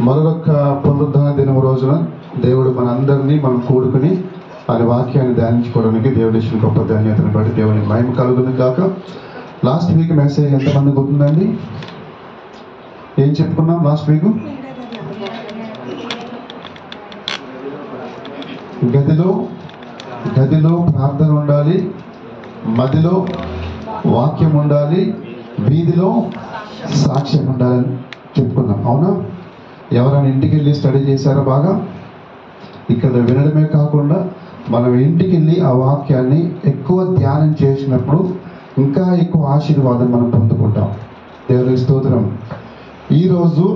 మరొక పునరుద్ధరణ దినం రోజున దేవుడు మనందరినీ మనం కూడుకుని ఆయన వాక్యాన్ని ధ్యానించుకోవడానికి దేవుడు ఇచ్చిన గొప్ప ధన్యతను బట్టి దేవునికి మహిమ కలుగును కాక. లాస్ట్ వీక్ మెసేజ్ ఎంతమంది గుర్తుందండి? ఏం చెప్పుకున్నాం లాస్ట్ వీక్? గదిలో ప్రార్థన ఉండాలి, మదిలో వాక్యం ఉండాలి, వీధిలో సాక్ష్యం ఉండాలని చెప్పుకున్నాం. అవునా? ఎవరైనా ఇంటికి వెళ్ళి స్టడీ చేశారా? బాగా ఇక్కడ వినడమే కాకుండా మనం ఇంటికి వెళ్ళి ఆ వాక్యాన్ని ఎక్కువ ధ్యానం చేసినప్పుడు ఇంకా ఎక్కువ ఆశీర్వాదం మనం పొందుకుంటాం. దేవుని స్తోత్రం. ఈరోజు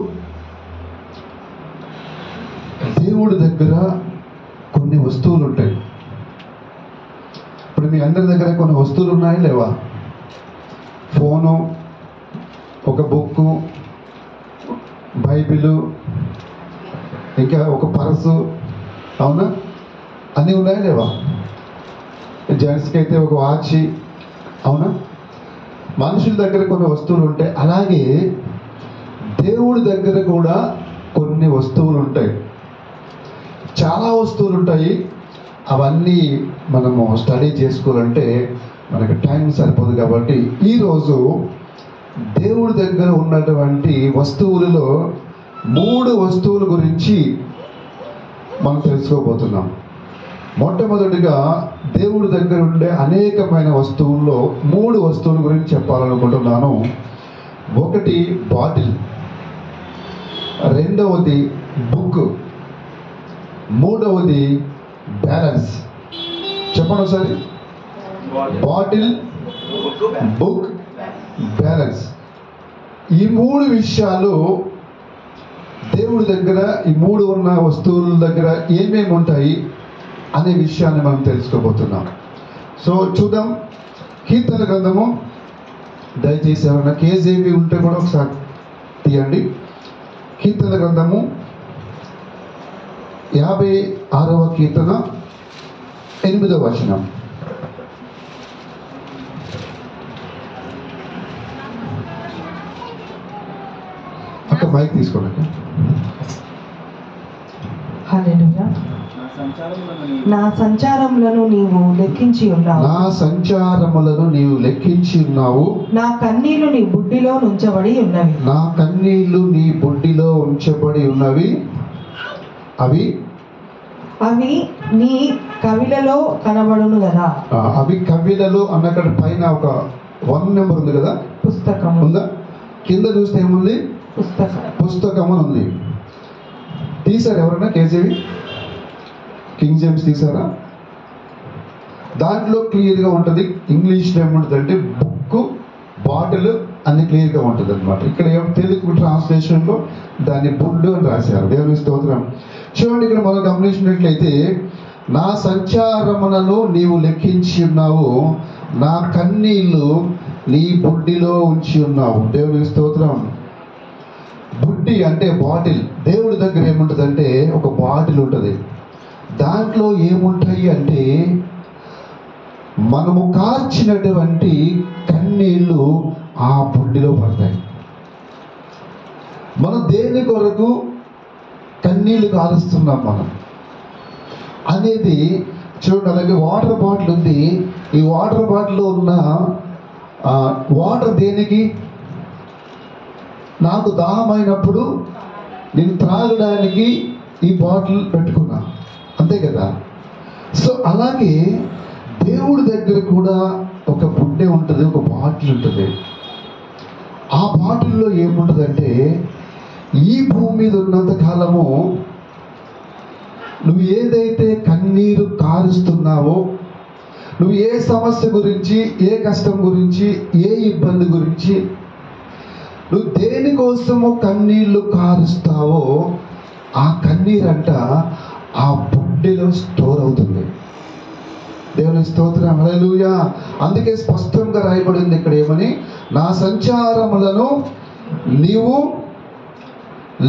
దేవుడి దగ్గర కొన్ని వస్తువులు ఉంటాయి. ఇప్పుడు మీ అందరి దగ్గర కొన్ని వస్తువులు ఉన్నాయి లేవా? ఫోను, ఒక బుక్కు, బైబిలు, ఇంకా ఒక పర్సు, అవునా? అన్నీ ఉన్నాయి లేవా? జెంట్స్కి అయితే ఒక వాచ్, అవునా? మనుషుల దగ్గర కొన్ని వస్తువులు ఉంటాయి. అలాగే దేవుడి దగ్గర కూడా కొన్ని వస్తువులు ఉంటాయి. చాలా వస్తువులు ఉంటాయి. అవన్నీ మనము స్టడీ చేసుకోవాలంటే మనకు టైం సరిపోదు. కాబట్టి ఈరోజు దేవుడి దగ్గర ఉన్నటువంటి వస్తువులలో 3 వస్తువుల గురించి మనం తెలుసుకోబోతున్నాం. మొట్టమొదటిగా దేవుడి దగ్గర ఉండే అనేకమైన వస్తువుల్లో 3 వస్తువుల గురించి చెప్పాలనుకుంటున్నాను. ఒకటి బాటిల్, రెండవది బుక్, మూడవది బ్యాలెన్స్. చెప్పండి ఒకసారి. Bottle, book, balance. ఈ 3 విషయాలు దేవుడి దగ్గర, ఈ 3 ఉన్న వస్తువుల దగ్గర ఏమేమి ఉంటాయి అనే విషయాన్ని మనం తెలుసుకోబోతున్నాం. సో చూద్దాం. కీర్తన గ్రంథము, దయచేసి ఎవరైనా కేజీబీ ఉంటే కూడా ఒకసారి తీయండి. కీర్తన గ్రంథము 56వ కీర్తన 8వ వచనం. అక్కడ మైక్ తీసుకోండి. హల్లెలూయా. నా సంచారములను నీవు లెక్కించి ఉన్నావు. నా సంచారములను నీవు లెక్కించి ఉన్నావు. నా కన్నీళ్లు నీ బుడ్డిలో ఉంచబడి ఉన్నవి. నా కన్నీళ్లు నీ బుడ్డిలో ఉంచబడి ఉన్నవి. అవి నీ కవిలలో కనబడును కదా. అవి కవిలలో అన్నక్కడ పైన ఒక 1 నెంబర్ ఉంది కదా, పుస్తకం ఉందా? కింద చూస్తే ఏముంది? పుస్తకం అని ఉంది. తీసారు ఎవరైనా? కేజీవి, కింగ్ జేమ్స్ తీసారా? దాంట్లో క్లియర్గా ఉంటుంది. ఇంగ్లీష్లో ఏముంటుందంటే బుక్, బాటిల్ అన్ని క్లియర్గా ఉంటుంది అనమాట. ఇక్కడ తెలుగు ట్రాన్స్లేషన్లో దాన్ని బుడ్డు అని రాశారు. దేవుని స్తోత్రం. చూడండి, ఇక్కడ మనం గమనించినట్లయితే, నా సంచారములను నీవు లెక్కించి ఉన్నావు, నా కన్నీళ్లు నీ బుడ్డిలో ఉంచి ఉన్నావు. దేవుని స్తోత్రం. బుడ్డి అంటే బాటిల్. దేవుడి దగ్గర ఏముంటుందంటే ఒక బాటిల్ ఉంటుంది. దాంట్లో ఏముంటాయి అంటే మనము కార్చినటువంటి కన్నీళ్లు ఆ బుడ్డిలో పడతాయి. మనం దేని కొరకు కన్నీళ్లు కారుస్తున్నాం మనం అనేది చూడండి. అలాగే వాటర్ బాటిల్ ఉంది. ఈ వాటర్ బాటిల్లో ఉన్న వాటర్ దేనికి? నాకు దాహమైనప్పుడు నేను త్రాగడానికి ఈ బాటిల్ పెట్టుకున్నా, అంతే కదా. సో అలాగే దేవుడి దగ్గర కూడా ఒక బుడ్డే ఉంటుంది, ఒక బాటిల్ ఉంటుంది. ఆ బాటిల్లో ఏముంటుందంటే, ఈ భూమి మీద ఉన్నంత కాలము నువ్వు ఏదైతే కన్నీరు కారుస్తున్నావో, నువ్వు ఏ సమస్య గురించి, ఏ కష్టం గురించి, ఏ ఇబ్బంది గురించి, నువ్వు దేనికోసము కన్నీళ్లు కారుస్తావో ఆ కన్నీరంట ఆ బుడ్డిలో స్టోర్ అవుతుంది. దేవుని స్తోత్రం. హల్లెలూయా. అందుకే స్పష్టంగా రాయబడింది ఇక్కడ ఏమని? నా సంచారములను నీవు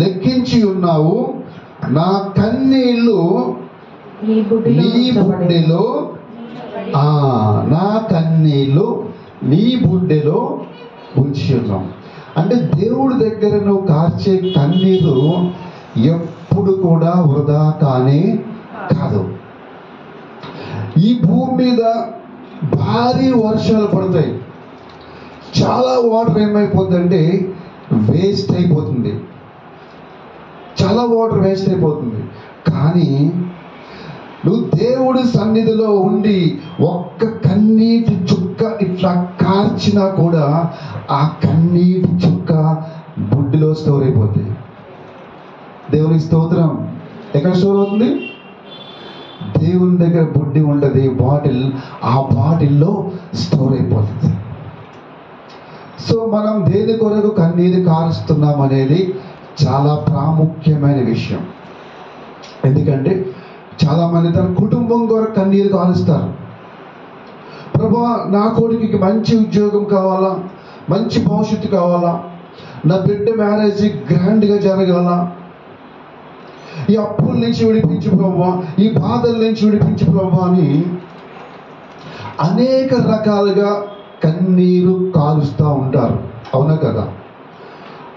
లెక్కించి ఉన్నావు, నా కన్నీళ్లు నీ బుడ్డిలో, నా కన్నీళ్లు నీ బుడ్డిలో ఉంచి ఉన్నావు. అంటే దేవుడి దగ్గర నువ్వు కార్చే కన్నీరు ఎప్పుడు కూడా వృధా కానే కాదు. ఈ భూమి మీద భారీ వర్షాలు పడతాయి, చాలా వాటర్ ఏమైపోతుందంటే వేస్ట్ అయిపోతుంది, చాలా వాటర్ వేస్ట్ అయిపోతుంది. కానీ నువ్వు దేవుడి సన్నిధిలో ఉండి ఒక్క కన్నీటి చుక్క ఇట్లా కార్చినా కూడా ఆ కన్నీటి చుక్క బుడ్డిలో స్టోర్ అయిపోతుంది. దేవునికి స్తోత్రం. ఎక్కడ స్టోర్ అవుతుంది? దేవుని దగ్గర బుడ్డి ఉంటుంది, బాటిల్, ఆ బాటిల్లో స్టోర్ అయిపోతుంది. సో మనం దేని కొరకు కన్నీరు కారుస్తున్నాం అనేది చాలా ప్రాముఖ్యమైన విషయం. ఎందుకంటే చాలామంది తన కుటుంబం కొరకు కన్నీరు కారుస్తారు. ప్రభువా, నా కొడుకుకి మంచి ఉద్యోగం కావాలా, మంచి భవిష్యత్తు కావాలా, నా బిడ్డ మ్యారేజ్ గ్రాండ్గా జరగాల, ఈ అప్పుల నుంచి విడిపించు ప్రభువా, ఈ బాధల నుంచి విడిపించు ప్రభువా అని అనేక రకాలుగా కన్నీరు కాలుస్తూ ఉంటారు. అవునా కదా?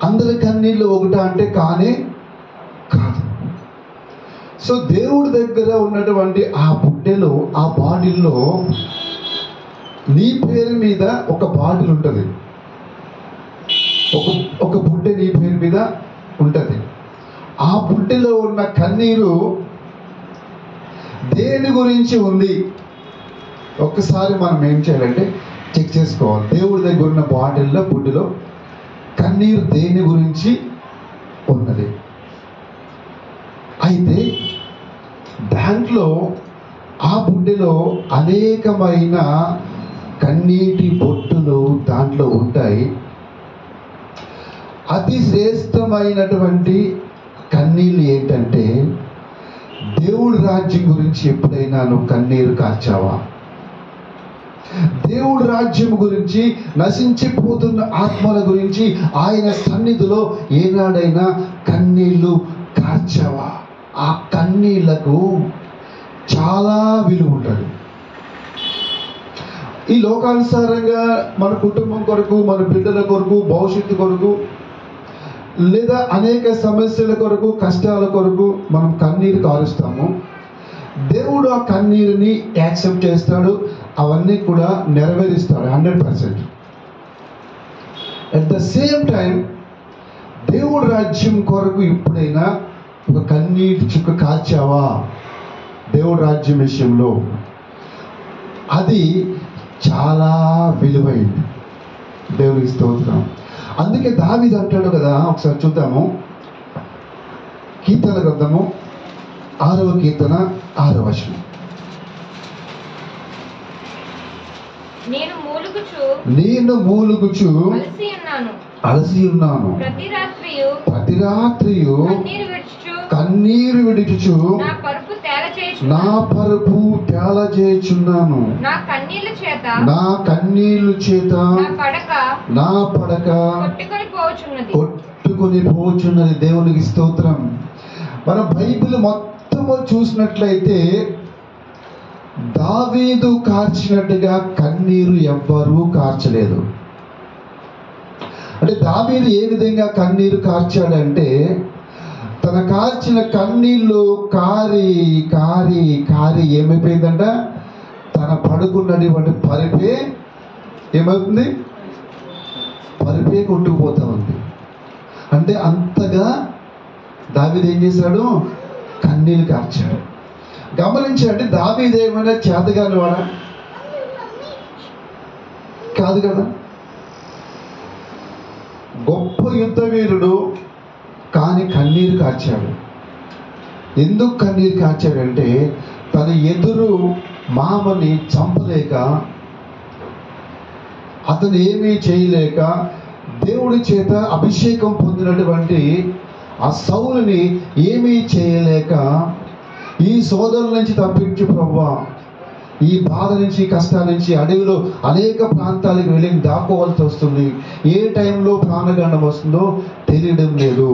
అందరి కన్నీళ్ళు ఒకట అంటే కానే కాదు. సో దేవుడి దగ్గర ఉన్నటువంటి ఆ బుడ్డెలో, ఆ బాటిల్లో నీ పేరు మీద ఒక బాటిల్ ఉంటుంది, ఒక బుడ్డె నీ పేరు మీద ఉంటుంది. ఆ బుడ్డెలో ఉన్న కన్నీరు దేని గురించి ఉంది? ఒక్కసారి మనం ఏం చేయాలంటే చెక్ చేసుకోవాలి. దేవుడి దగ్గర ఉన్న బాటిల్లో, బుడ్డెలో కన్నీరు దేని గురించి ఉన్నది. అయితే దాంట్లో, ఆ బుడ్డెలో అనేకమైన కన్నీటి బొట్టులు దాంట్లో ఉంటాయి. అతి శ్రేష్టమైనటువంటి కన్నీళ్ళు ఏంటంటే, దేవుడి రాజ్యం గురించి ఎప్పుడైనా నువ్వు కన్నీరు కార్చావా? దేవుడి రాజ్యం గురించి, నశించిపోతున్న ఆత్మల గురించి ఆయన సన్నిధిలో ఏనాడైనా కన్నీళ్లు కార్చావా? ఆ కన్నీళ్లకు చాలా విలువ ఉంటుంది. ఈ లోకానుసారంగా మన కుటుంబం కొరకు, మన బిడ్డల కొరకు, భవిష్యత్తు కొరకు, లేదా అనేక సమస్యల కొరకు, కష్టాల కొరకు మనం కన్నీరు కారుస్తాము. దేవుడు ఆ కన్నీరుని యాక్సెప్ట్ చేస్తాడు, అవన్నీ కూడా నెరవేరుస్తాడు 100%. అట్ ద సేమ్ టైం దేవుడి రాజ్యం కొరకు ఎప్పుడైనా ఒక కన్నీటి చుక్క కార్చావా దేవుడి రాజ్యం విషయంలో? అది చాలా విలువైంది. దేవునికి స్తోత్రం. అందుకే దావీదు అంటాడు కదా, ఒకసారి చూద్దాము. కీర్తన గ్రంథము 6వ కీర్తన 6వ వచనం. నేను మూలుగుచు అలసి ఉన్నాను, ప్రతి రాత్రియు కన్నీరు విడుచుచు నా పరుపు తేలజేయుచున్నాను. నా కన్నీళ్లు చేత నా పడక కొట్టుకొని పోచున్నది. దేవునికి స్తోత్రం. మన బైబిల్ మొత్తము చూసినట్లయితే దావీదు కార్చినట్టుగా కన్నీరు ఎవ్వరూ కార్చలేదు. అంటే దావీదు ఏ విధంగా కన్నీరు కార్చాడంటే, తన కార్చిన కన్నీళ్ళు కారి కారి కారి ఏమైపోయిందంట, తన పడుకున్నటువంటి పరిపే ఏమవుతుంది, పరిపే కొట్టుకుపోతా ఉంది. అంటే అంతగా దావీదు ఏం చేశాడు, కన్నీళ్ళు కార్చాడు. గమనించండి, దావీదు ఏమైనా చేతగాని వాడా? కాదు కదా. గొప్ప యుద్ధ వీరుడు, కానీ కన్నీరు కార్చాడు. ఎందుకు కన్నీరు కార్చాడంటే, తన ఎదురు మామని చంపలేక, అతను ఏమీ చేయలేక, దేవుడి చేత అభిషేకం పొందినటువంటి ఆ సౌలుని ఏమీ చేయలేక, ఈ సోదరుల నుంచి తప్పించు ప్రభువా, ఈ బాధ నుంచి, కష్టాల నుంచి అడవిలో అనేక ప్రాంతాలకు వెళ్ళి దాక్కోవాల్సి వస్తుంది, ఏ టైంలో ప్రాణగండం వస్తుందో తెలియడం లేదు.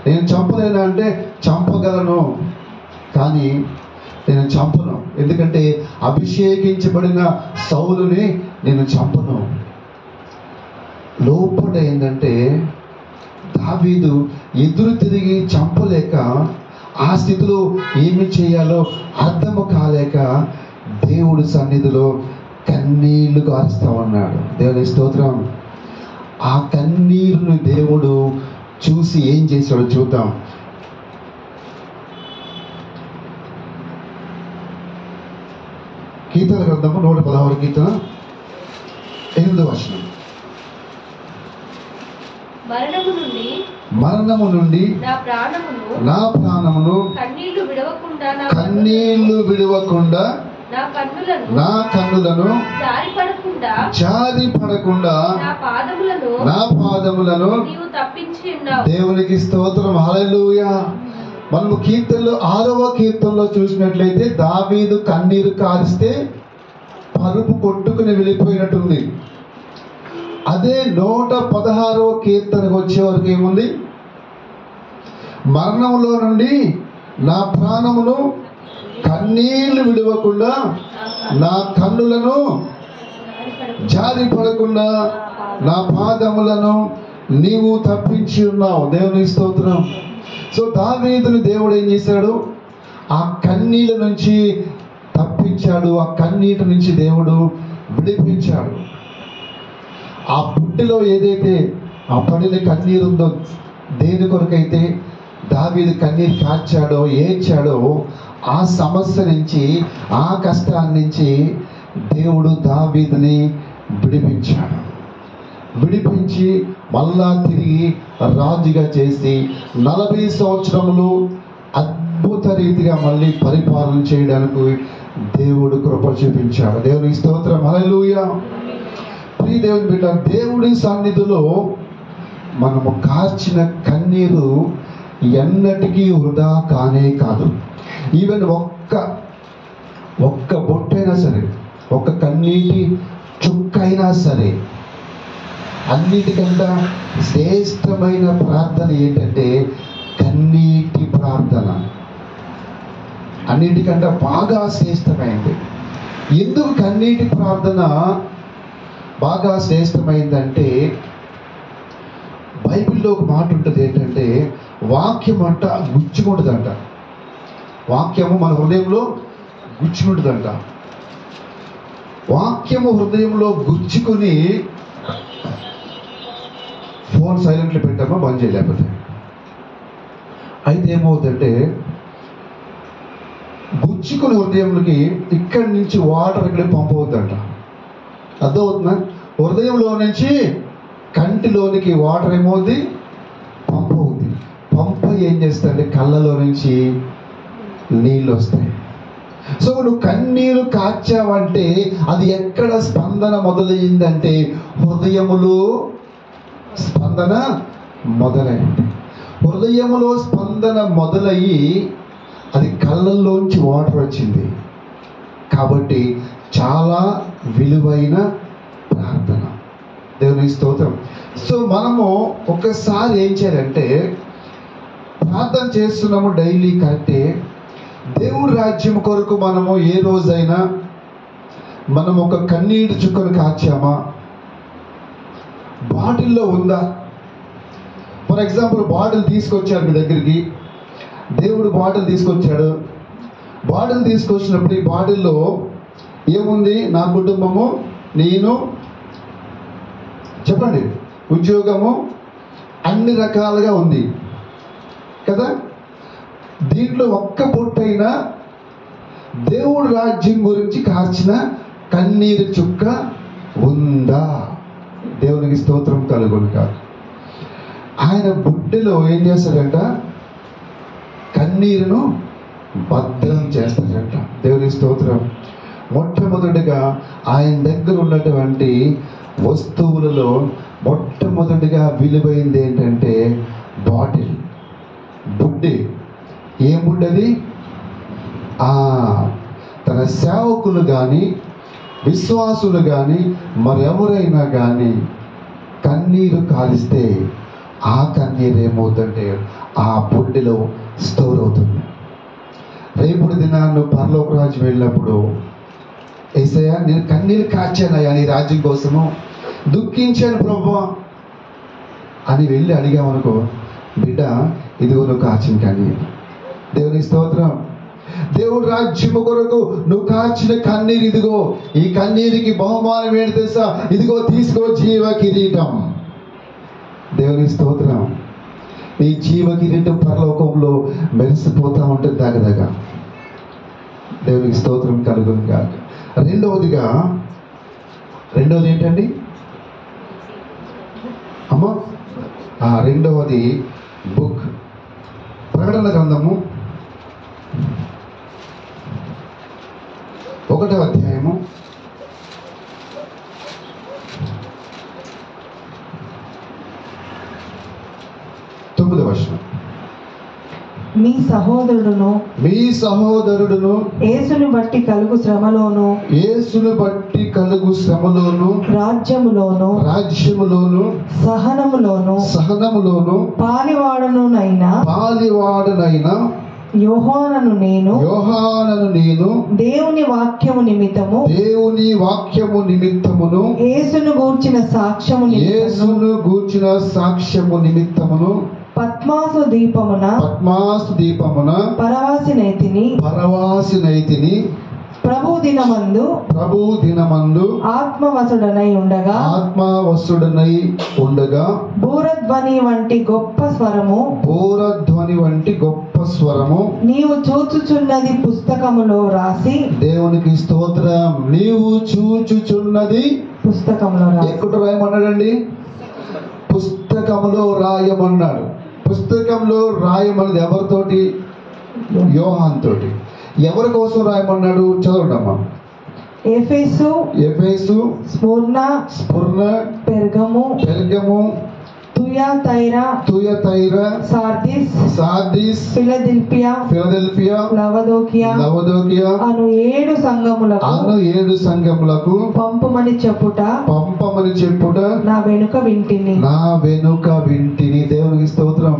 నేను చంపలేనా అంటే చంపగలను, కానీ నేను చంపను. ఎందుకంటే అభిషేకించబడిన సౌలుని నేను చంపను. లోపల ఏంటంటే దావీదు ఎదురు తిరిగి చంపలేక ఆ స్థితిలో ఏమి చేయాలో అర్థము కాలేక దేవుడి సన్నిధిలో కన్నీళ్లు కారుస్తా ఉన్నాడు. దేవుని స్తోత్రం. ఆ కన్నీరుని దేవుడు చూసి ఏం చేశాడో చూద్దాం. కీర్తన గ్రంథము 116 కీర్తన 8వ వచనం. మరణము నుండి నా ప్రాణమును కన్నీళ్లు విడవకుండా నా కన్నులను జారి పడకుండా నా పాదములను దేవునికి స్తోత్రం. హల్లెలూయా. మనము కీర్తనలో 6వ కీర్తనలో చూసినట్లయితే దావీదు కన్నీరు కారిస్తే పరుపు కొట్టుకుని వెళ్ళిపోయినట్టుంది. అదే 116వ కీర్తనకు వచ్చే వరకు ఏముంది? మరణంలో నుండి నా ప్రాణమును కన్నీళ్లు విడవకుండా నా కన్నులను జారి పడకుండా నా పాదములను నీవు తప్పించి ఉన్నావు. దేవుని స్తోత్రం. సో దావీదుని దేవుడు ఏం చేశాడు? ఆ కన్నీళ్ళ నుంచి తప్పించాడు. ఆ కన్నీటి నుంచి దేవుడు విడిపించాడు. ఆ బుడ్డిలో ఏదైతే ఆ పడిన కన్నీరు ఉందో, దేని కొరకైతే దావీదు కన్నీరు కార్చాడో ఏడ్చాడో ఆ సమస్య నుంచి, ఆ కష్టాన్ని నుంచి దేవుడు దావీదుని విడిపించాడు. విడిపించి మళ్ళా తిరిగి రాజుగా చేసి 40 సంవత్సరములు అద్భుత రీతిగా మళ్ళీ పరిపాలన చేయడానికి దేవుడు కృప చూపించాడు. దేవుని స్తోత్రం. హల్లెలూయా. ప్రియ దేవుని బిడ్డ, దేవుడి సన్నిధిలో మనము కార్చిన కన్నీరు ఎన్నటికీ వృధా కానే కాదు. ఈవెన్ ఒక్క బొట్టైనా సరే, ఒక్క కన్నీటి చుక్కైనా సరే, అన్నిటికంటే శ్రేష్టమైన ప్రార్థన ఏంటంటే కన్నీటి ప్రార్థన. అన్నిటికంటే బాగా శ్రేష్టమైంది. ఎందుకు కన్నీటి ప్రార్థన బాగా శ్రేష్టమైందంటే, బైబిల్లో ఒక మాట ఉంటుంది ఏంటంటే, వాక్యం అంట గుచ్చుకుంటుందంట. వాక్యము మన హృదయంలో గుచ్చుకుంటుందంట. వాక్యము హృదయంలో గుచ్చుకొని, ఫోన్ సైలెంట్లో పెట్టామా బంద్ చేయలేకపోతే, అయితే ఏమవుతుందంటే గుచ్చుకుని హృదయంలోకి ఇక్కడి నుంచి వాటర్ ఇక్కడ పంప్ అవుతుందంట. అర్థమవుతుందా? హృదయంలో నుంచి కంటిలోనికి వాటర్ ఏమవుతుంది? పంప్ అవుతుంది. పంప్ ఏం చేస్తుందంటే కళ్ళలో నుంచి నీళ్ళు వస్తాయి. సో నువ్వు కన్నీరు కార్చావంటే అది ఎక్కడ స్పందన మొదలయ్యిందంటే హృదయములో స్పందన మొదలైంది. హృదయములో స్పందన మొదలయ్యి అది కళ్ళల్లోంచి వాటర్ వచ్చింది. కాబట్టి చాలా విలువైన ప్రార్థన. దేవుని స్తోత్రం. సో మనము ఒకసారి ఏం చేయాలంటే, ప్రార్థన చేస్తున్నాము డైలీ కరెక్టే. దేవుడి రాజ్యం కొరకు మనము ఏ రోజైనా మనం ఒక కన్నీటి చుక్కను కార్చామా? బాటిల్లో ఉందా? ఫర్ ఎగ్జాంపుల్ బాటిల్ తీసుకొచ్చారు మీ దగ్గరికి, దేవుడు బాటిల్ తీసుకొచ్చాడు. బాటిల్ తీసుకొచ్చినప్పుడు ఈ బాటిల్లో ఏముంది? నా కుటుంబము, నేను, చెప్పండి, ఉద్యోగము, అన్ని రకాలుగా ఉంది కదా. దీంట్లో ఒక్క పొట్టైనా దేవుడు రాజ్యం గురించి కార్చిన కన్నీరు చుక్క ఉందా? దేవునికి స్తోత్రం కలుగును కాదు. ఆయన బుడ్డలో ఏం చేస్తాడంట? కన్నీరును భద్రం చేస్తాడంట. దేవునికి స్తోత్రం. మొట్టమొదటిగా ఆయన దగ్గర ఉన్నటువంటి వస్తువులలో మొట్టమొదటిగా విలువైంది ఏంటంటే బాటిల్, బుడ్డి. ఏం బుడ్డది? తన సేవకులు కానీ విశ్వాసులు కానీ మరెవరైనా కానీ కన్నీరు కాలిస్తే ఆ కన్నీరు ఏమవుతుందంటే ఆ బుడ్డిలో స్టోర్ అవుతుంది. రేపుడు దినాన్ని పరలోక రాజ్యం వెళ్ళినప్పుడు, యేసయ్యా నేను కన్నీరు కార్చానయ్యా నీ రాజ్యం కోసము, దుఃఖించాను ప్రభువా, అని వెళ్ళి అడిగామనుకో, బిడ్డ ఇదిగో నువ్వు కాచిన కన్నీరు. దేవుని స్తోత్రం. దేవుడు రాజ్యము కొరకు నువ్వు కాచిన కన్నీరు ఇదిగో, ఈ కన్నీరికి బహుమానం ఏంటి తెలుసా? ఇదిగో తీసుకో జీవ కిరీటం. దేవుని స్తోత్రం. ఈ జీవ కిరీటం పరలోకంలో మెరిసిపోతా ఉంటుంది దగ్గర. దేవునికి స్తోత్రం కలుగును కాక. రెండవది ఏంటండి అమ్మా? రెండవది బుక్. ప్రకటన గ్రంథము 1వ అధ్యాయము 9వ వచనం. మీ సహోదరుడును యేసును బట్టి కలుగు శ్రమలోను రాజ్యములోను సహనములోను పాలివాడనునైనా యోహానను నేను దేవుని వాక్యము నిమిత్తమును యేసును గూర్చిన సాక్ష్యము నిమిత్తమును పద్మాసు దీపమున పరవాసినైతిని ప్రభు దినమందు ఆత్మవసుడనై ఉండగా బూరధ్వని వంటి గొప్ప స్వరము నీవు చూచుచున్నది పుస్తకములో రాసి. దేవునికి స్తోత్రం. నీవు చూచుచున్నది పుస్తకములో రాసి. ఎక్కడ రాయమన్నాడండి? పుస్తకంలో రాయమన్నాడు. పుస్తకంలో రాయమన్నది ఎవరితోటి? యోహాన్ తోటి. ఎవరి కోసం రాయమన్నాడు? చదవండమ్మా. Ephesus, Smyrna, Pergamum, Thyatira, Sardis, Philadelphia, Laodicea అను 7 సంఘములకు పంపమని చెప్పుట నా వెనుక వింటిని. దేవునికి స్తోత్రం.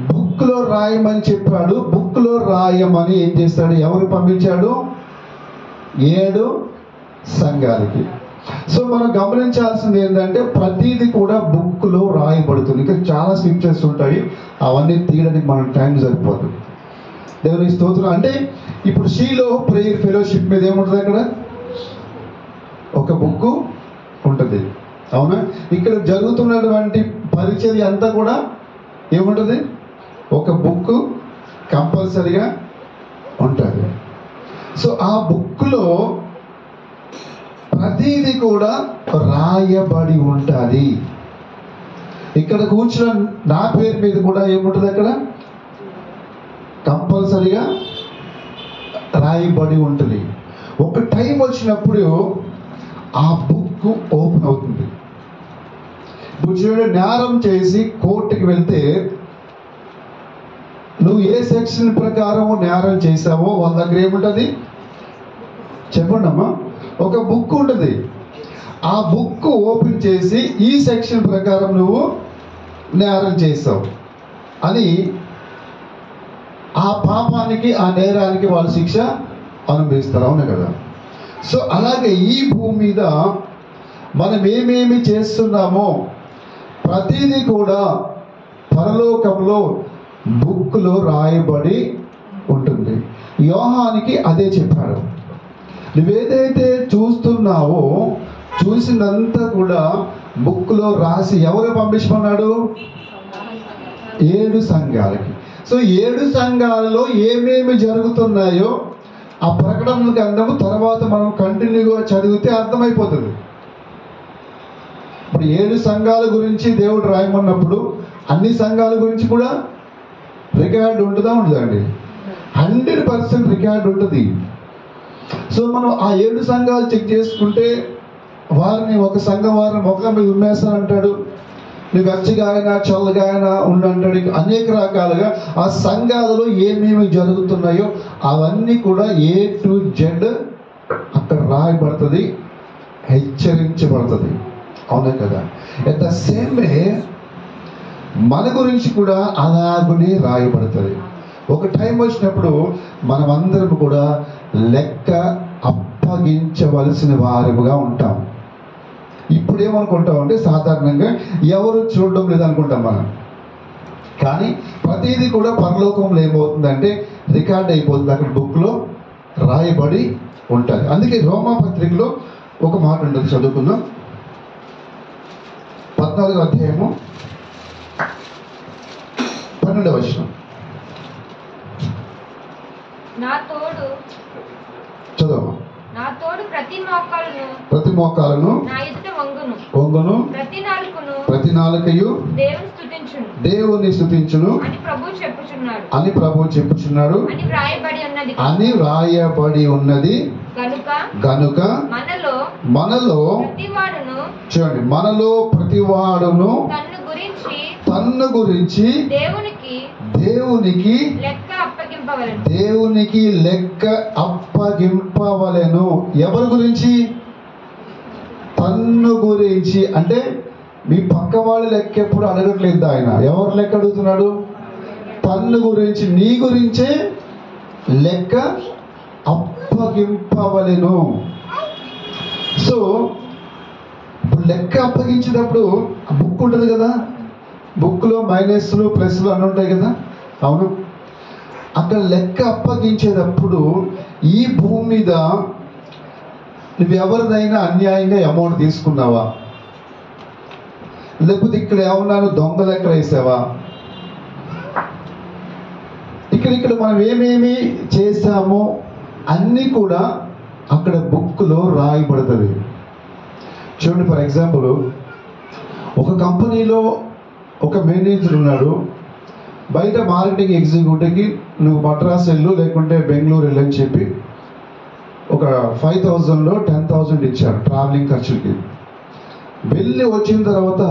బుక్ లో రాయమని చెప్పాడు. బుక్ లో రాయమని ఏం చేస్తాడు? ఎవరు పంపించాడు? 7 సంఘాలకి. సో మనం గమనించాల్సింది ఏంటంటే ప్రతిదీ కూడా బుక్ లో రాయబడుతుంది. ఇంకా చాలా స్క్రిప్చర్స్ ఉంటాయి, అవన్నీ తీయడానికి మన టైం సరిపోదు. దేవునికి స్తోత్రం. అంటే ఇప్పుడు షీలో ప్రేయర్ ఫెలోషిప్ మీద ఏముంటుంది? అక్కడ ఒక బుక్ ఉంటుంది, అవునా? ఇక్కడ జరుగుతున్నటువంటి పరిచర్య అంతా కూడా ఏముంటుంది? ఒక బుక్ కంపల్సరిగా ఉంటుంది. సో ఆ బుక్లో ప్రతిదీ కూడా రాయబడి ఉంటుంది. ఇక్కడ కూర్చున్న నా పేరు మీద కూడా ఏముంటుంది? అక్కడ కంపల్సరిగా రాయబడి ఉంటుంది. ఒక టైం వచ్చినప్పుడు ఆ బుక్ ఓపెన్ అవుతుంది. ఇప్పుడు నేరం చేసి కోర్టుకి వెళ్తే నువ్వు ఏ సెక్షన్ ప్రకారం నేరం చేసావో వాళ్ళ దగ్గర ఏముంటుంది? చెప్పండి అమ్మా. ఒక బుక్ ఉంటుంది. ఆ బుక్ ఓపెన్ చేసి ఈ సెక్షన్ ప్రకారం నువ్వు నేరం చేసావు అని ఆ పాపానికి, ఆ నేరానికి వాళ్ళు శిక్ష అనుభవిస్తారు, అవునా కదా? సో అలాగే ఈ భూమి మీద మనం ఏమేమి చేస్తున్నామో ప్రతిదీ కూడా పరలోకంలో బుక్లో రాయబడి ఉంటుంది. యోహానికి అదే చెప్పాడు. నువ్వేదైతే చూస్తున్నావో చూసినంతా కూడా బుక్లో రాసి ఎవరు పంపించమన్నాడు? 7 సంఘాలకి. సో 7 సంఘాలలో ఏమేమి జరుగుతున్నాయో ఆ ప్రకటన గ్రంథము తర్వాత మనం కంటిన్యూగా చదివితే అర్థమైపోతుంది. ఇప్పుడు 7 సంఘాల గురించి దేవుడు రాయమన్నప్పుడు అన్ని సంఘాల గురించి కూడా రికార్డు ఉంటుందా? ఉండదండి. 100% రికార్డు ఉంటుంది. సో మనం ఆ 7 సంఘాలు చెక్ చేసుకుంటే వారిని ఒక సంఘం వారిని ముఖం మీద ఉమ్మేస్తానంటాడు, నువ్వు వెచ్చగా అయినా చల్లగా అయినా ఉండంటాడు. అనేక రకాలుగా ఆ సంఘాలలో ఏమేమి జరుగుతున్నాయో అవన్నీ కూడా A to Z అక్కడ రాయబడుతుంది, హెచ్చరించబడుతుంది, అవునా కదా? అట్ ద సేమ్ వే మన గురించి కూడా అలాగనే రాయబడుతుంది. ఒక టైం వచ్చినప్పుడు మనమందరం కూడా లెక్క అప్పగించవలసిన వారుగా ఉంటాం. ఇప్పుడు ఏమనుకుంటామంటే సాధారణంగా ఎవరు చూడడం లేదనుకుంటాం మనం. కానీ ప్రతిదీ కూడా పరలోకంలో ఏమవుతుందంటే రికార్డ్ అయిపోతుంది, అక్కడ బుక్లో రాయబడి ఉంటుంది. అందుకే రోమా పత్రికలో ఒక మాట ఉంటుంది, చదువుకుందాం. 14వ అధ్యాయము 12వ వచనం. చదవ. నా తోడు ప్రతి మోకాలను నా ఎదుట వంగును, ప్రతి నాలుకయు దేవుని స్తుతించును అని ప్రభువు చెప్పుచున్నాడు అని వ్రాయబడి ఉన్నది గనుక మనలో చూడండి, మనలో ప్రతివాడును తన్ను గురించి దేవునికి లెక్క అప్పగింపవలెను. ఎవరి గురించి? తన్ను గురించి. అంటే మీ పక్క వాళ్ళు లెక్క ఎప్పుడు అడగట్లేదు ఆయన. ఎవరు లెక్క అడుగుతున్నాడు? తన్ను గురించి, నీ గురించే లెక్క అప్పగింపవలెను. సో ఇప్పుడు లెక్క అప్పగించేటప్పుడు బుక్ ఉంటుంది కదా, బుక్లో మైనస్లు ప్లస్లు అన్నీ ఉంటాయి కదా. అవును, అక్కడ లెక్క అప్పగించేటప్పుడు ఈ భూమి మీద నువ్వు ఎవరిదైనా అన్యాయంగా అమౌంట్ తీసుకున్నావా? లేకపోతే ఇక్కడ ఏమన్నా దొంగ లెక్క వేసావా? ఇక్కడ మనం ఏమేమి చేశామో అన్నీ కూడా అక్కడ బుక్లో రాయబడుతుంది. చూడండి, ఫర్ ఎగ్జాంపుల్ ఒక కంపెనీలో ఒక మేనేజర్ ఉన్నాడు. బయట మార్కెటింగ్ ఎగ్జిక్యూటివ్కి నువ్వు మద్రాస్ వెళ్ళు లేకుంటే బెంగళూరు వెళ్ళు అని చెప్పి ఒక 5,000లో 10,000 ఇచ్చారు ట్రావెలింగ్ ఖర్చులకి. వెళ్ళి వచ్చిన తర్వాత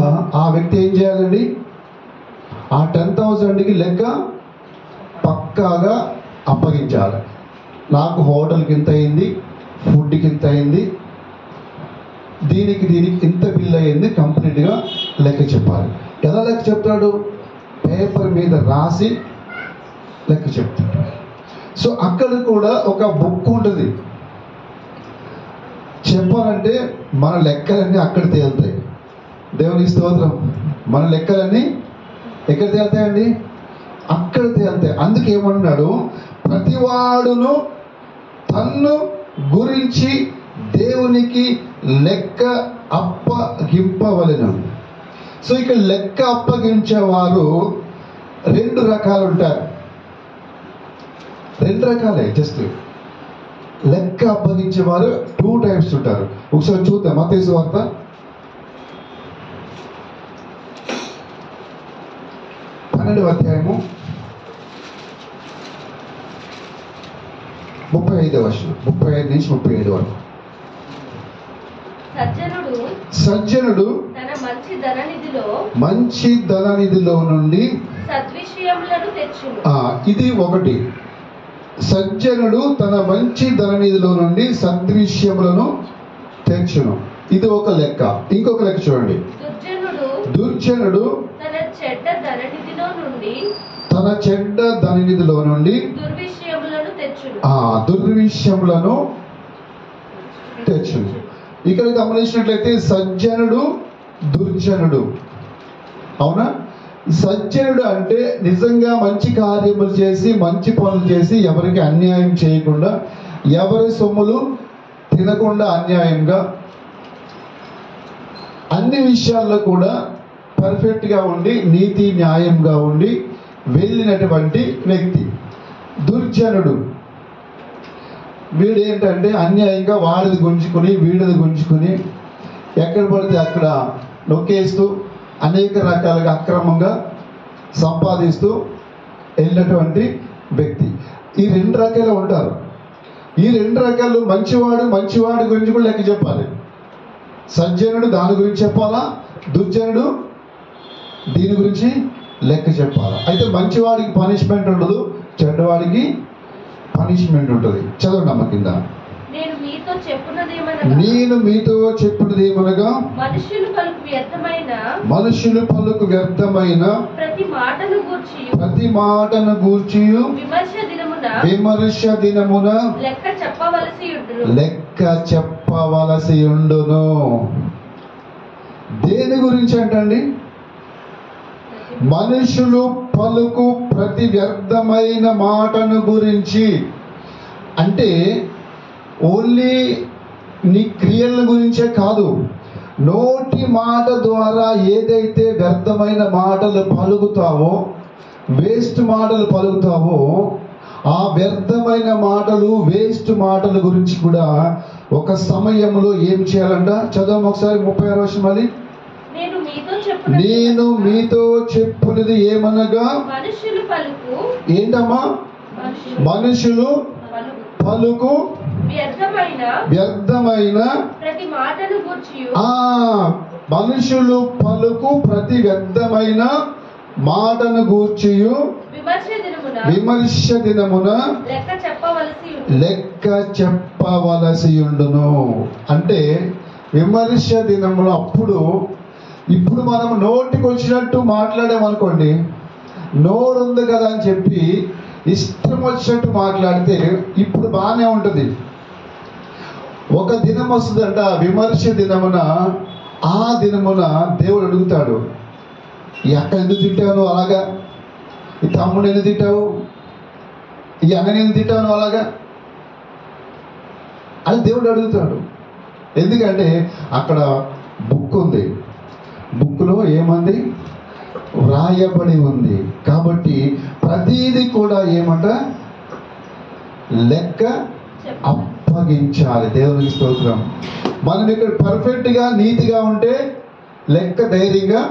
ఆ వ్యక్తి ఏం చేయాలండి? ఆ 10,000కి లెక్క పక్కాగా అప్పగించాలి. నాకు హోటల్కి ఇంత అయింది, ఫుడ్కి ఇంత అయింది, దీనికి ఇంత బిల్ అయ్యింది, కంప్లీట్గా లెక్క చెప్పాలి. ఎలా లెక్క చెప్తాడు? పేపర్ మీద రాసి లెక్క చెప్తాడు. సో అక్కడ కూడా ఒక బుక్ ఉంటుంది. చెప్పాలంటే మన లెక్కలన్నీ అక్కడ తేలుతాయి. దేవుని స్తోత్రం. మన లెక్కలన్నీ ఎక్కడ తేలుతాయండి? అక్కడ తేలుతాయి. అందుకే ఏమన్నాడు? ప్రతివాడును తన్ను గురించి దేవునికి లెక్క అప్పగింపవలెను. సో ఇక్కడ లెక్క అప్పగించేవారు 2 రకాలు ఉంటారు. 2 రకాలే. జస్ట్ లెక్క అప్పగించేవారు 2 టైప్స్ ఉంటారు. ఒకసారి చూద్దాం. మత్తయి సువార్త 12వ అధ్యాయము 35వ వచనం, 35 నుంచి 37 వరకు. సజ్జనుడు తన మంచి ధననిధిలో నుండి సద్విషయములను తెచ్చును. ఇది ఒకటి. సజ్జనుడు తన మంచి ధననిధిలో నుండి సద్విషయములను తెచ్చును. ఇది ఒక లెక్క. ఇంకొక లెక్క చూడండి. దుర్జనుడు తన చెడ్డ ధననిధిలో నుండి దుర్విషయములను తెచ్చును. ఇక్కడ గమనించినట్లయితే సజ్జనుడు, దుర్జనుడు. అవునా? సజ్జనుడు అంటే నిజంగా మంచి కార్యములు చేసి, మంచి పనులు చేసి, ఎవరికి అన్యాయం చేయకుండా, ఎవరి సొమ్ములు తినకుండా అన్యాయంగా అన్ని విషయాల్లో కూడా పర్ఫెక్ట్గా ఉండి, నీతి న్యాయంగా ఉండి వెళ్ళినటువంటి వ్యక్తి. దుర్జనుడు వీడేంటంటే అన్యాయంగా వాడిది గుంజుకుని వీడిది గుంజుకుని ఎక్కడ పడితే అక్కడ నొక్కేస్తూ అనేక రకాలుగా అక్రమంగా సంపాదిస్తూ వెళ్ళినటువంటి వ్యక్తి. ఈ 2 రకాలు ఉంటారు. ఈ 2 రకాలు మంచివాడు గురించి కూడా లెక్క చెప్పాలి. సజ్జనుడు దాని గురించి చెప్పాలా, దుర్జనుడు దీని గురించి లెక్క చెప్పాలా. అయితే మంచివాడికి పనిష్మెంట్ ఉండదు, చెడ్డవాడికి పనిష్మెంట్ ఉంటుంది. చదవండి అమ్మ కింద. నేను మీతో చెప్పున్నది ఏమనగా మనుషులు పలుకు వ్యర్థమైన ప్రతి మాటను గూర్చి విమర్శ దినమున లెక్క చెప్పవలసి ఉండును. దేని గురించి అంటండి? మనుషులు పలుకు ప్రతి వ్యర్థమైన మాటను గురించి. అంటే ఓన్లీ నీ క్రియల గురించే కాదు, నోటి మాట ద్వారా ఏదైతే వ్యర్థమైన మాటలు పలుకుతావో, వేస్ట్ మాటలు పలుకుతావో, ఆ వ్యర్థమైన మాటలు, వేస్ట్ మాటల గురించి కూడా ఒక సమయంలో ఏం చేయాలంట? చదవం ఒకసారి 36వ వచనం మళ్ళీ. నేను మీతో చెప్పున్నది ఏమనగా, మనుషులు పలుకు ఏంటమ్మా? మనుషులు పలుకు వ్యర్థమైన ప్రతి మాటను గూర్చి, మనుషులు పలుకు ప్రతి వ్యర్థమైన మాటను గూర్చి విమర్శ దినమున లెక్క చెప్పవలసి ఉండును. అంటే విమర్శ దినమున అప్పుడు, ఇప్పుడు మనం నోటికి వచ్చినట్టు మాట్లాడామనుకోండి, నోరు ఉంది కదా అని చెప్పి ఇష్టం వచ్చినట్టు మాట్లాడితే ఇప్పుడు బాగానే ఉంటుంది. ఒక దినం వస్తుందంట, విమర్శ దినమున. ఆ దినమున దేవుడు అడుగుతాడు, ఈ అక్క ఎందుకు తిట్టావు అలాగా, ఈ తమ్ముడు ఎందుకు తిట్టావు, ఈ అన్నని ఎందుకు తిట్టావు అలాగా అని దేవుడు అడుగుతాడు. ఎందుకంటే అక్కడ బుక్ ఉంది, బుక్లో ఏమంది? వ్రాయబడి ఉంది. కాబట్టి ప్రతీది కూడా ఏమంట? లెక్క అప్పగించాలి. దేవునికి స్తోత్రం. మనం ఇక్కడ పర్ఫెక్ట్గా నీతిగా ఉంటే లెక్క ధైర్యంగా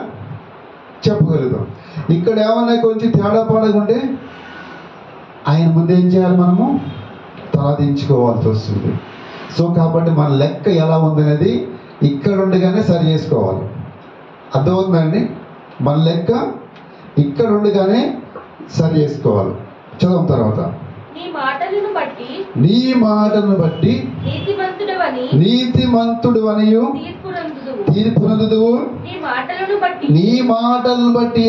చెప్పగలుగుతాం. ఇక్కడ ఏమన్నా కొంచెం తేడా పాడకుంటే ఆయన ముందు ఏం చేయాలి? మనము తలదించుకోవాల్సి వస్తుంది. సో కాబట్టి మన లెక్క ఎలా ఉందనేది ఇక్కడ ఉండగానే సరి చేసుకోవాలి. అర్థమవుతుందండి? మన లెక్క ఇక్కడ ఉండగానే సరి చేసుకోవాలి. చదవం తర్వాత, నీ మాటలను బట్టి నీతిమంతుడు అనియు తీర్పునందుదువు, నీ మాటలను బట్టి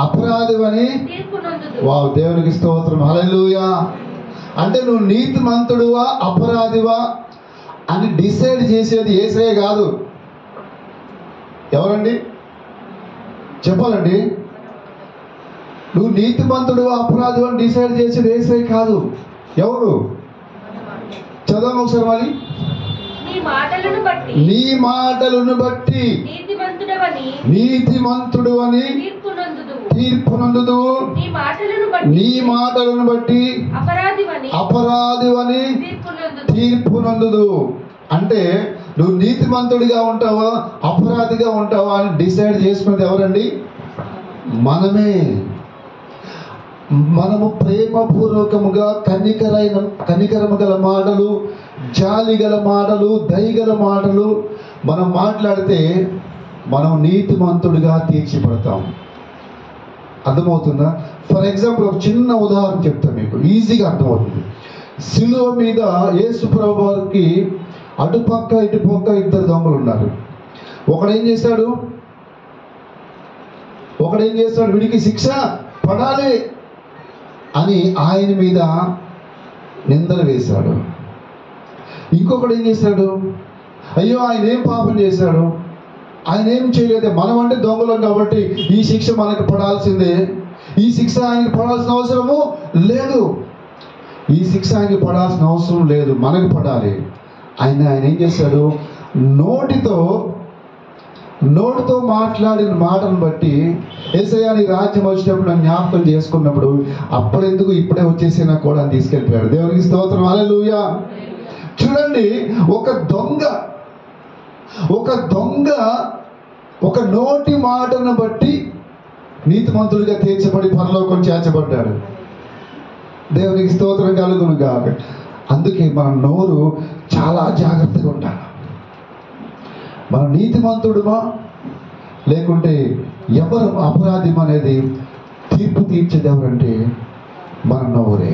అపరాధివని. వావ్, దేవునికి స్తోత్రం, హల్లెలూయా. అంటే నువ్వు నీతిమంతుడువా అపరాధివా అని డిసైడ్ చేసేది యేసయ్య కాదు. ఎవరండి చెప్పాలండి? నువ్వు నీతిమంతుడువా అపరాధివా అని డిసైడ్ చేసేది యేసయ్య కాదు. ఎవరు? చదవండి ఒకసారి మళ్ళీ. నీ మాటలను బట్టి నీతిమంతుడు అని తీర్పునందుదు, నీ మాటలను బట్టి అపరాధివని తీర్పునందుదు. అంటే నువ్వు నీతిమంతుడిగా ఉంటావా అపరాధిగా ఉంటావా అని డిసైడ్ చేసుకునేది ఎవరండి? మనమే. మనము ప్రేమపూర్వకముగా కనికరము గల మాటలు, జాలి గల మాటలు, దయగల మాటలు మనం మాట్లాడితే మనం నీతిమంతుడిగా తీర్చిపడతాం. అర్థమవుతుందా? ఫర్ ఎగ్జాంపుల్ ఒక చిన్న ఉదాహరణ చెప్తాను, మీకు ఈజీగా అర్థమవుతుంది. సిలువ మీద యేసు ప్రభువు వారికి అటుపక్క ఇటుపక్క ఇద్దరు దొంగలు ఉన్నారు. ఒకడేం చేశాడు? వీడికి శిక్ష పడాలి అని ఆయన మీద నిందలు వేశాడు. ఇంకొకడు ఏం చేశాడు? అయ్యో ఆయన ఏం పాపం చేశాడు, ఆయన ఏం చేయలేదు, మనం అంటే దొంగలం కాబట్టి ఈ శిక్ష మనకు పడాల్సిందే, ఈ శిక్ష ఆయనకి పడాల్సిన అవసరము లేదు, ఈ శిక్ష ఆయనకి పడాల్సిన అవసరం లేదు, మనకు పడాలి. ఆయన ఏం చేశాడు? నోటితో మాట్లాడిన మాటను బట్టి యేసయ్య నీ రాజ్యం వచ్చినప్పుడు నన్ను జ్ఞాపకం చేసుకున్నప్పుడు అప్పుడెందుకు ఇప్పుడే వచ్చేసినా కూడా తీసుకెళ్ళిపోయాడు. దేవునికి స్తోత్రం, హల్లెలూయా. చూడండి, ఒక దొంగ ఒక నోటి మాటను బట్టి నీతిమంతుడిగా తీర్చబడి పరలోకం చేర్చబడ్డాడు. దేవునికి స్తోత్రం కలుగును గాక. అందుకే మన నోరు చాలా జాగ్రత్తగా ఉండాలి. మనం నీతిమంతుడుమా లేకుంటే ఎవరు అపరాధం అనేది తీర్పు తీర్చేది ఎవరంటే మన నోరే.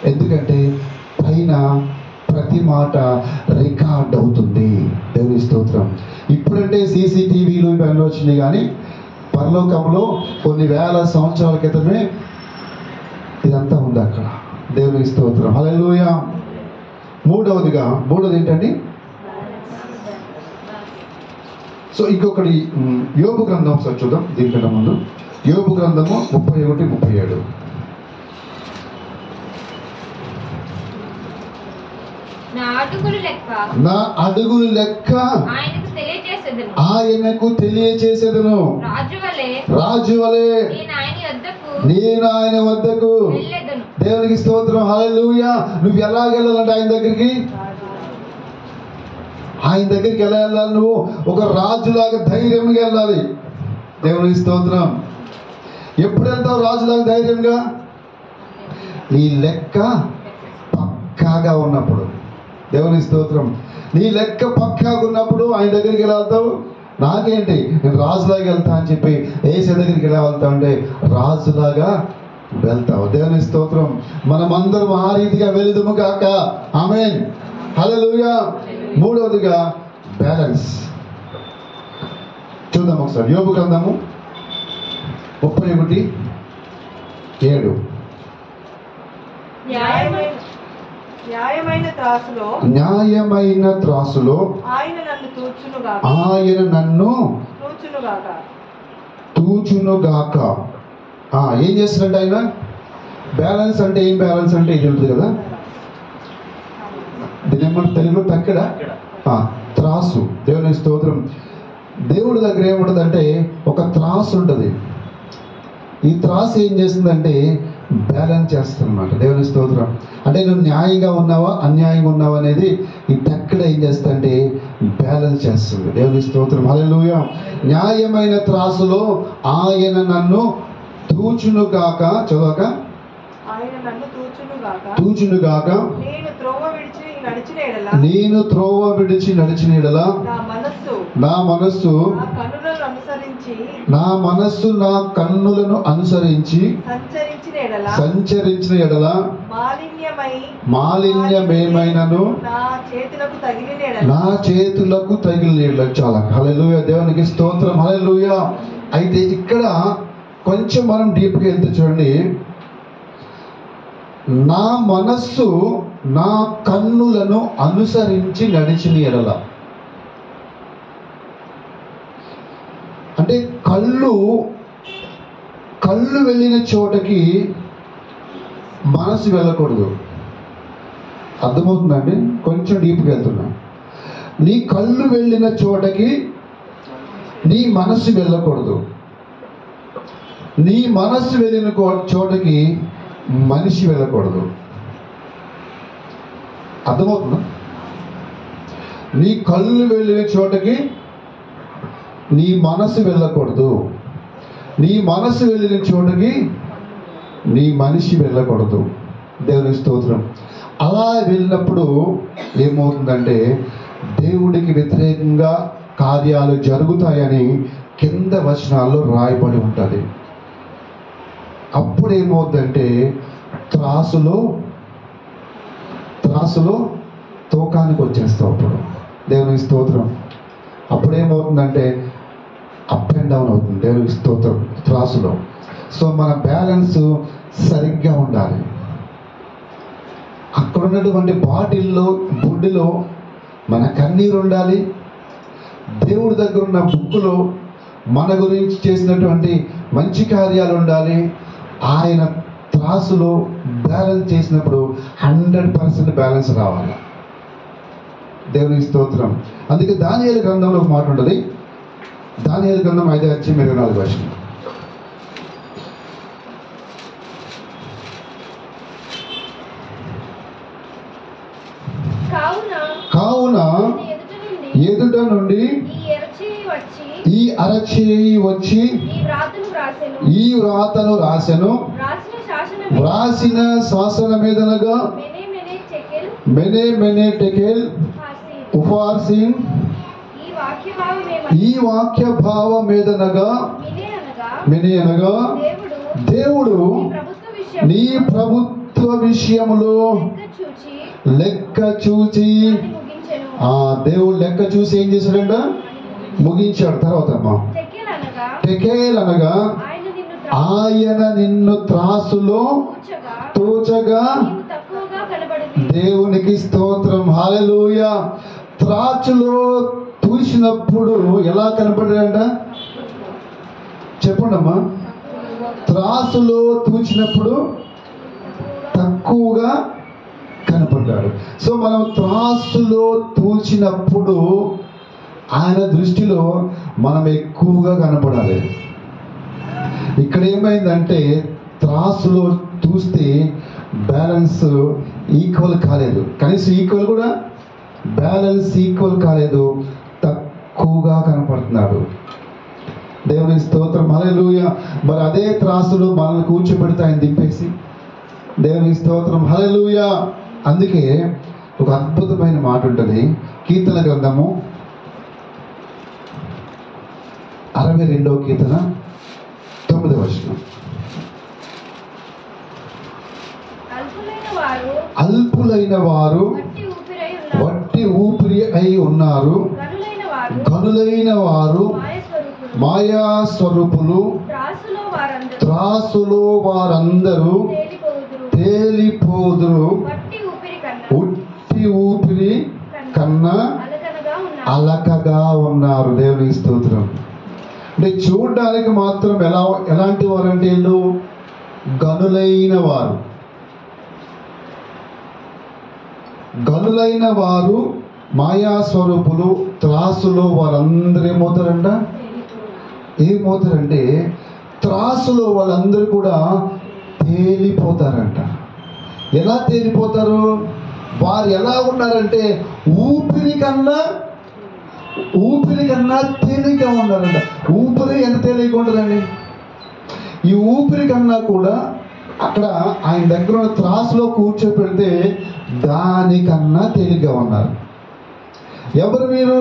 ఎందుకంటే పైన ప్రతి మాట రికార్డ్ అవుతుంది. దేవుని స్తోత్రం. ఇప్పుడంటే CCTVలు ఇవన్నీ వచ్చినాయి, కానీ పరలోకంలో కొన్ని వేల సంవత్సరాల క్రితమే ఇదంతా ఉంది అక్కడ. దేవునికి స్తోత్రం, హల్లెలూయా. మూడవది ఏంటండి? సో ఇంకొకటి యోబు గ్రంథం ఒకసారి చూద్దాం. దీనికన్నా ముందు యోబు గ్రంథము 31-37. నా అడుగులు లెక్క నా అడుగులు లెక్క ఆయనకు తెలియచేసేదను. రాజు వలె నేను ఆయన వద్దకు దేవునికి స్తోత్రం. హల్లెలూయా. నువ్వు ఎలాగెళ్ళాలంటే ఆయన దగ్గరికి ఎలా వెళ్ళాలి? నువ్వు ఒక రాజులాగా ధైర్యంగా వెళ్ళాలి. దేవునికి స్తోత్రం. ఎప్పుడు వెళ్తావు రాజులాగా ధైర్యంగా? నీ లెక్క పక్కాగా ఉన్నప్పుడు. దేవునికి స్తోత్రం. నీ లెక్క పక్కాగా ఉన్నప్పుడు ఆయన దగ్గరికి ఎలా వెళ్తావు? నాకేంటి, నేను రాజులాగా వెళ్తా అని చెప్పి యేసు దగ్గరికి ఎలా వెళ్తావు అంటే రాజులాగా వెళ్తావు. దేవునికి స్తోత్రం. మనమందరం ఆ రీతిగా వెళుదుము కాక. ఆమేన్. హల్లెలూయా. మూడవదిగా బ్యాలెన్స్ చూద్దాం ఒకసారి. యోబు గ్రంథము 31:7. న్యాయమైన త్రాసులో ఆయన నన్ను తూచునుగాక. ఏం చేస్తున్నట్టు ఆయన? బ్యాలెన్స్ అంటే ఏం? బ్యాలెన్స్ అంటే ఇది ఉంటుంది కదా, దీని ఏమంటే తెలుగులో తక్కడ త్రాసు. దేవుని స్తోత్రం. దేవుడి దగ్గర ఏముంటుందంటే ఒక త్రాసు ఉంటుంది. ఈ త్రాసు ఏం చేస్తుందంటే బ్యాలెన్స్ చేస్తుంది అన్నమాట. దేవుని స్తోత్రం. అంటే నువ్వు న్యాయంగా ఉన్నావా అన్యాయంగా ఉన్నావా అనేది ఈ తక్కడ ఏం చేస్తా అంటే బ్యాలెన్స్ చేస్తుంది. దేవుని స్తోత్రం. హల్లెలూయా. న్యాయమైన త్రాసులో ఆయన నన్ను తూచునుగాక. చదవక తూచునుగాక. నేను త్రోవ విడిచి నడిచిన ఎడల నా మనస్సు నా కన్నులను అనుసరించి సంచరించిన ఎడల మాలిన్యమేమైనను నా చేతులకు తగిలిన ఎడల. చాలా. హల్లెలూయా. దేవునికి స్తోత్రం. హల్లెలూయా. అయితే ఇక్కడ కొంచెం మనం డీప్గా వెళ్తే చూడండి. నా మనస్సు నా కన్నులను అనుసరించి నడిచిన ఎడల అంటే కళ్ళు వెళ్ళిన చోటకి మనసు వెళ్ళకూడదు. అర్థమవుతుందండి? కొంచెం డీప్గా వెళ్తున్నా. నీ కళ్ళు వెళ్ళిన చోటకి నీ మనసు వెళ్ళకూడదు. నీ మనస్సు వెళ్ళిన చోటకి మనిషి వెళ్ళకూడదు. అర్థమవుతుందా? నీ కళ్ళు వెళ్ళిన చోటకి నీ మనసు వెళ్ళకూడదు. నీ మనసు వెళ్ళిన చోటకి నీ మనిషి వెళ్ళకూడదు. దేవుని స్తోత్రం. అలా వెళ్ళినప్పుడు ఏమవుతుందంటే దేవుడికి వ్యతిరేకంగా కార్యాలు జరుగుతాయని కింద వచనాల్లో రాయబడి ఉంటుంది. అప్పుడు ఏమవుతుందంటే త్రాసులో తూకానికి వచ్చేస్తావు. అప్పుడు దేవుని స్తోత్రం. అప్పుడేమవుతుందంటే అప్ అండ్ డౌన్ అవుతుంది. దేవుని స్తోత్రం. త్రాసులో. సో మన బ్యాలెన్స్ సరిగ్గా ఉండాలి. అక్కడ ఉన్నటువంటి బాటిల్లో బుడ్డిలో మన కన్నీరు ఉండాలి. దేవుడి దగ్గర ఉన్న బుక్కులో మన గురించి చేసినటువంటి మంచి కార్యాలు ఉండాలి. ఆయన త్రాసులో బ్యాలెన్స్ చేసినప్పుడు 100% బ్యాలెన్స్ రావాలి. దేవుని స్తోత్రం. అందుకే దానియేలు గ్రంథంలో ఒక మాట ఉంటుంది. దానియేలు గ్రంథం 5:24. కావున ఎదుట నుండి ఈ అరచేయి వచ్చి ఈ వ్రాతను రాసెను. వ్రాసిన శాసన మీదనగా మెనే టెకెల్ ఉఫార్సిన్. ఈ వాక్య భావం మీదనగా మెనే అనగా దేవుడు నీ ప్రభుత్వ విషయములో లెక్క చూచి. దేవుడు లెక్క చూసి ఏం చేశాడంట? ముగించాడు. తర్వాత అమ్మా టెకేల్ అనగా ఆయన నిన్ను త్రాసులో తూచగా. దేవునికి స్తోత్రం. హల్లెలూయా. త్రాసులో తూచినప్పుడు ఎలా కనపడాడంట? చెప్పండమ్మా. త్రాసులో తూచినప్పుడు తక్కువగా కనపడ్డాడు. సో మనం త్రాసులో తూచినప్పుడు ఆయన దృష్టిలో మనం ఎక్కువగా కనపడాలి. ఇక్కడ ఏమైందంటే త్రాసులో చూస్తే బ్యాలెన్స్ ఈక్వల్ కాలేదు, కనీసం ఈక్వల్ కూడా బ్యాలెన్స్ ఈక్వల్ కాలేదు, తక్కువగా కనపడుతున్నాడు. దేవుని స్తోత్రం, హల్లెలూయా. మరి అదే త్రాసులో మనల్ని కూర్చోబెడితే ఆయన దింపేసి, దేవుని స్తోత్రం, హల్లెలూయా. అందుకే ఒక అద్భుతమైన మాట ఉంటుంది, కీర్తన గ్రంథము 62వ కీర్తన 9వ వచనం. అల్పులైన వారు వట్టి ఊపిరి అయి ఉన్నారు, గనులైన వారు మాయా స్వరూపులు, త్రాసులో వారందరూ తేలిపోదురు, ఉట్టి ఊపిరి కన్నా అలకగా ఉన్నారు. దేవుని స్తోత్రం. అంటే చూడడానికి మాత్రం ఎలాంటి వారు అంటే వీళ్ళు గనులైన వారు. గనులైన వారు మాయా స్వరూపులు, త్రాసులో వారందరూ ఏమవుతారంటే త్రాసులో వాళ్ళందరూ కూడా తేలిపోతారంట. ఎలా తేలిపోతారు? వారు ఎలా ఉన్నారంటే ఊపిరి కన్నా తేలిగ్గా ఉన్నారంట. ఊపిరి ఎంత తేలిగ్గా ఉంటుందండి? ఈ ఊపిరి కన్నా కూడా అక్కడ ఆయన దగ్గర ఉన్న త్రాసులో కూర్చోపెడితే దానికన్నా తేలిగ్గా ఉన్నారు. ఎవరు మీరు?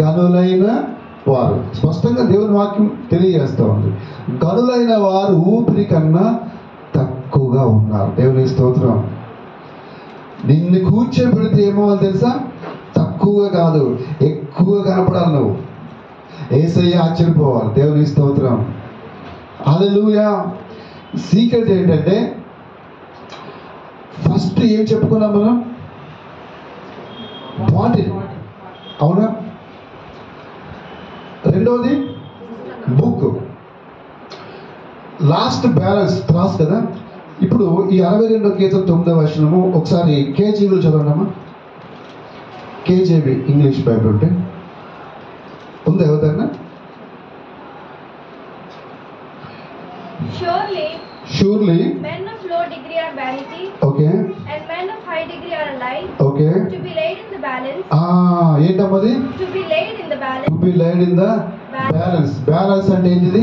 గనులైన వారు. స్పష్టంగా దేవుని వాక్యం తెలియజేస్తూ ఉంది, గనులైన వారు ఊపిరి కన్నా తక్కువగా ఉన్నారు. దేవుని స్తోత్రం. నిన్ను కూర్చోబెడితే ఏమవ్వాలి తెలుసా? తక్కువగా కాదు, ఎక్కువగా కనపడాలి. నువ్వు యేసయ్య ఆశ్చర్యపోవాలి. దేవుని స్తోత్రం, హల్లెలూయా. సీక్రెట్ ఏంటంటే ఫస్ట్ ఏం చెప్పుకున్నాం మనం? బాటిల్, అవునా? రెండవది బుక్, లాస్ట్ బ్యాలెన్స్ త్రాస్ కదా. ఇప్పుడు ఈ 62వ కీర్తన 9వ వచనము ఒకసారి కేజీబీలో చదవండమ్మా. కేజీబీ ఇంగ్లీష్ బైబిల్ ఉంటే ఉందా ఎవరిదైనా? Surely men of low degree are vanity, okay, and men of high degree are alike, okay, to be laid in the balance. ఏంటమ్మది? To be laid in the balance. To be laid in the balance. Balance అంటే ఏంటిది?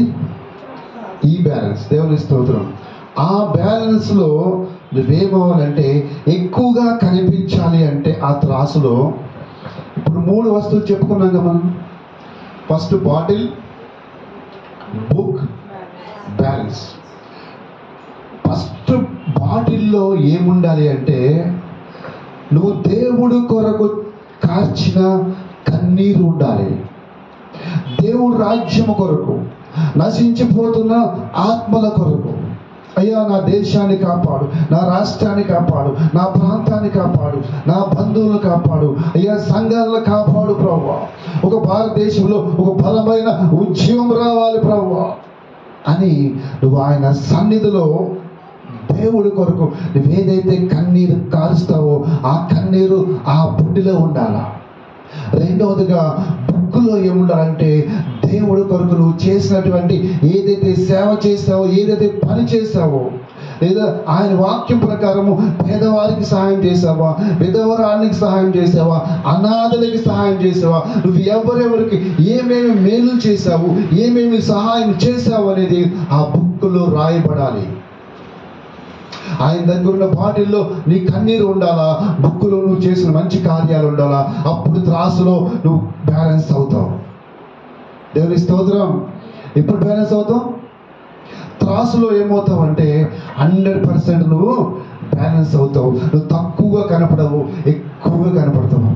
ఈ balance. దేవుని స్తోత్రం. ఆ balance లో నువ్వేమవ్వాలంటే ఎక్కువగా కనిపించాలి అంటే ఆ త్రాసులో ఇప్పుడు 3 వస్తువులు చెప్పుకున్నాం కదా మనం. First bottle, book, balance. First బాటిల్లో ఏముండాలి అంటే నువ్వు దేవుడు కొరకు కార్చిన కన్నీరు ఉండాలి. దేవుడు రాజ్యము కొరకు, నశించిపోతున్న ఆత్మల కొరకు, అయ్యా నా దేశాన్ని కాపాడు, నా రాష్ట్రాన్ని కాపాడు, నా ప్రాంతాన్ని కాపాడు, నా బంధువులను కాపాడు, అయ్యా సంఘాలను కాపాడు ప్రభువా, ఒక భారతదేశంలో ఒక బలమైన ఉద్యమం రావాలి ప్రభువా అని నువ్వు ఆయన సన్నిధిలో దేవుడి కొరకు నువ్వేదైతే కన్నీరు కారుస్తావో ఆ కన్నీరు ఆ బుడ్డిలో ఉండాలా. రెండవదిగా బుక్కులో ఏముండాలంటే దేవుడి కొరకు నువ్వు చేసినటువంటి ఏదైతే సేవ చేస్తావో, ఏదైతే పని చేస్తావో, లేదా ఆయన వాక్యం ప్రకారము పేదవారికి సహాయం చేసావా, విధవరానికి సహాయం చేసావా, అనాథలకి సహాయం చేసావా, నువ్వు ఎవరెవరికి ఏమేమి మేలు చేసావు, ఏమేమి సహాయం చేసావు అనేది ఆ బుక్కులో రాయబడాలి. ఆయన దగ్గర ఉన్న బాటిల్లో నీ కన్నీరు ఉండాలా, బుక్కులో నువ్వు చేసిన మంచి కార్యాలు ఉండాలా. అప్పుడు త్రాసులో నువ్వు బ్యాలెన్స్ అవుతావు. దేవుని స్తోత్రం. ఎప్పుడు బ్యాలెన్స్ అవుతావు? త్రాసులో ఏమవుతావు అంటే 100% నువ్వు బ్యాలెన్స్ అవుతావు. నువ్వు తక్కువగా కనపడవు, ఎక్కువగా కనపడతావు.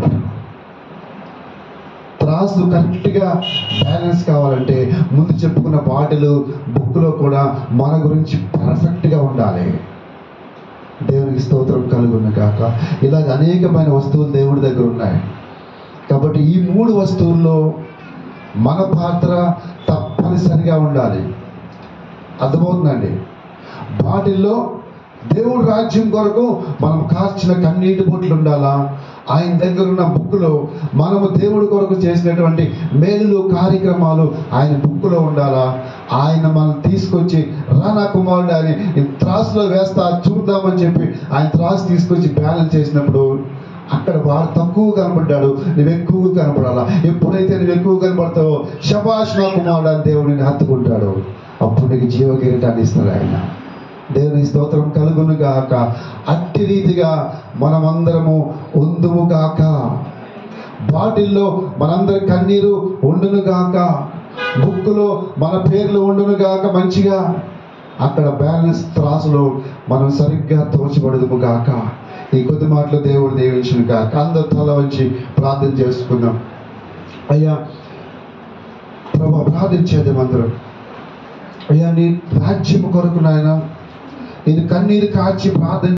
త్రాసు కరెక్ట్గా బ్యాలెన్స్ కావాలంటే ముందు చెప్పుకున్న బాటిల్, బుక్లో కూడా మన గురించి పర్ఫెక్ట్గా ఉండాలి. దేవునికి స్తోత్రం కలుగును కాక. ఇలాగ అనేకమైన వస్తువులు దేవుడి దగ్గర ఉన్నాయి. కాబట్టి ఈ 3 వస్తువుల్లో మన పాత్ర తప్పనిసరిగా ఉండాలి. అర్థమవుతుందండి? వాటిల్లో దేవుడి రాజ్యం కొరకు మనం కార్చిన కన్నీటి బొట్లు ఉండాలా? ఆయన దగ్గర ఉన్న బుక్లో మనము దేవుడి కొరకు చేసినటువంటి మేలులు కార్యక్రమాలు ఆయన బుక్లో ఉండాలా? ఆయన మనం తీసుకొచ్చి రానా కుమారుడు అని త్రాసులో వేస్తా చూద్దామని చెప్పి ఆయన త్రాసు తీసుకొచ్చి బ్యాలెన్స్ చేసినప్పుడు అక్కడ వాడు తక్కువ కనబడ్డాడు, నువ్వు ఎక్కువ కనపడాలా. ఎప్పుడైతే నువ్వు ఎక్కువ కనపడతావో శభాష్ నా కుమారుడు అని దేవుడిని హత్తుకుంటాడు. అప్పుడు నీకు జీవ కిరీటాన్ని ఇస్తున్నాడు ఆయన. దేవుని స్తోత్రం కలుగును గాక. అట్టి రీతిగా మనమందరము ఉందుము గాక. బాటిల్లో మనందరి కన్నీరు ఉండును గాక. బుక్కులో మన పేర్లు ఉండును గాక. మంచిగా అక్కడ బ్యాలెన్స్ త్రాసులో మనం సరిగ్గా తోచబడదుము గాక. ఈ కొద్ది మాటలు దేవుడు దీవించును గాక. అందరూ తల వంచి ప్రార్థన చేసుకుందాం. అయ్యా ప్రభా, ప్రార్థించేద్దాం అందరం. అయ్యా నీ రాజ్యం కొరకు నాయన నేను కన్నీరు కార్చి ప్రార్థన